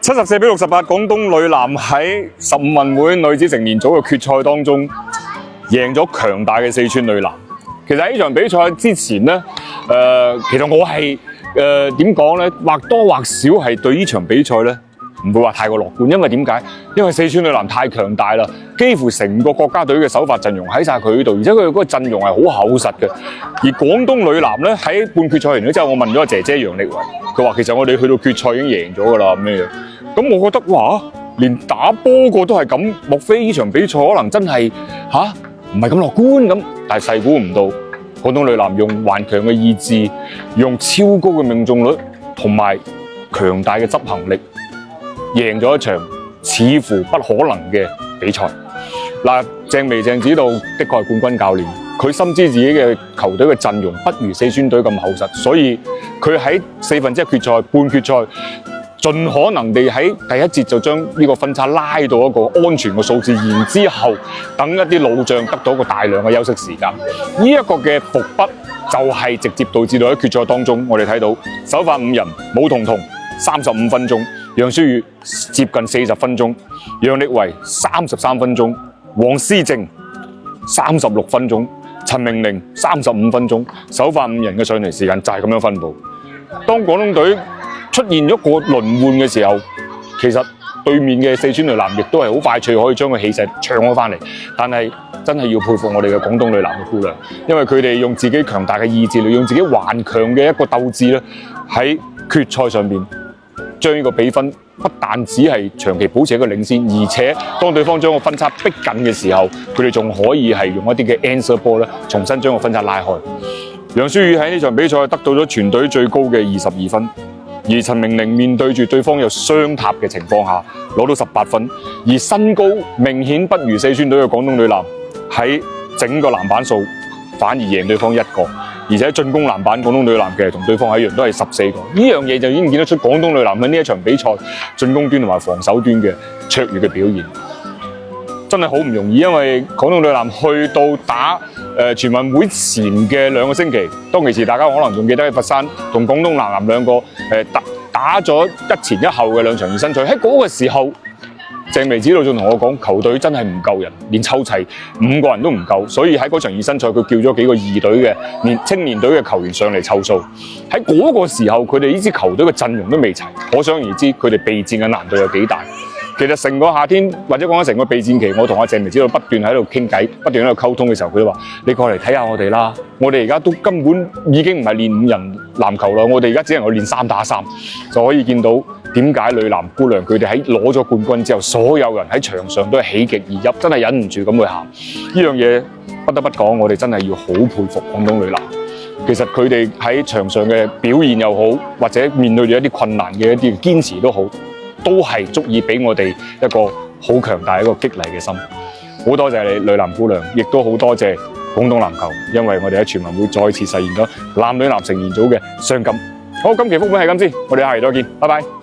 74-68，廣東女籃喺15運會女子成年組嘅決賽當中贏咗強大嘅四川女籃。其實喺呢場比賽之前咧，其實我係點講咧，或多或少係對呢場比賽咧唔會話太過樂觀，因為點解？因為四川女籃太強大啦，幾乎成個國家隊嘅首發陣容喺晒佢度，而且佢嗰個陣容係好厚實嘅。而廣東女籃咧喺半決賽完咗之後，我問咗姐姐楊力維，佢話其實我哋去到決賽已經贏咗㗎啦咁樣。咁我覺得哇，連打波個都係咁，莫非呢場比賽可能真係唔係咁樂觀咁？但係細估唔到，廣東女籃用頑強嘅意志，用超高嘅命中率同埋強大嘅執行力，贏咗一場似乎不可能嘅比賽。嗱，鄭薇鄭指導的確係冠軍教練，佢深知自己嘅球隊嘅陣容不如四川隊咁厚實，所以佢喺1/4決賽、半決賽，盡可能地喺第一節就將呢個分差拉到一個安全嘅數字，然之後等一啲老將得到一個大量嘅休息時間。呢一個嘅伏筆就係直接導致到喺決賽當中，我哋睇到首發5人，武彤彤35分鐘，楊舒瑜接近40分鐘，楊力維33分鐘，黃思靜36分鐘，陳明玲35分鐘，首發5人嘅上場時間就係咁樣分佈。當廣東隊出現咗個輪換嘅時候，其實對面嘅四川女籃亦都係好快脆可以將個氣勢搶咗翻嚟，但係真係要佩服我哋嘅廣東女籃嘅姑娘，因為佢哋用自己強大嘅意志力，用自己頑強嘅一個鬥志咧，喺決賽上邊將呢個比分不但只係長期保持一個領先，而且當對方將個分差逼緊嘅時候，佢哋仲可以係用一啲嘅 answer ball 咧，重新將個分差拉開。楊舒瑜喺呢場比賽得到咗全隊最高嘅22分。而陳明玲面對住對方有雙塔嘅情況下，攞到18分，而身高明顯不如四川隊嘅廣東女籃，喺整個籃板數反而贏對方1個，而且進攻籃板廣東女籃其實同對方一樣都係14個，呢樣嘢就已經見得出廣東女籃喺呢一場比賽進攻端同埋防守端嘅卓越嘅表現。真係好唔容易，因為廣東女籃去到打全運會前嘅2個星期，當其時大家可能仲記得喺佛山同廣東男籃兩個打咗一前一後嘅2場熱身賽。喺嗰個時候，鄭薇指導仲同我講，球隊真係唔夠人，連湊齊5個人都唔夠，所以喺嗰場熱身賽佢叫咗幾個2隊嘅青年隊嘅球員上嚟湊數。喺嗰個時候，佢哋呢支球隊嘅陣容都未齊，可想而知佢哋備戰嘅難度有幾大。其實成個夏天或者講緊成個備戰期，我同阿鄭薇指導不斷喺度傾偈，不斷喺度溝通嘅時候，佢都話：你過嚟睇下我哋啦！我哋而家都根本已經唔係練5人籃球啦，我哋而家只能夠練3打3，就可以見到點解女籃姑娘佢哋喺攞咗冠軍之後，所有人喺場上都係喜極而泣，真係忍唔住咁去喊。呢樣嘢不得不講，我哋真係要好佩服廣東女籃。其實佢哋喺場上嘅表現又好，或者面對住一啲困難嘅一啲堅持都好，都係足以俾我哋一個好強大一個激勵嘅心。好多謝你女籃姑娘，亦都好多謝廣東籃球，因為我哋喺全運會再次實現咗男女籃成年組嘅雙金。好，今期福本係咁先，我哋下期再見，拜拜。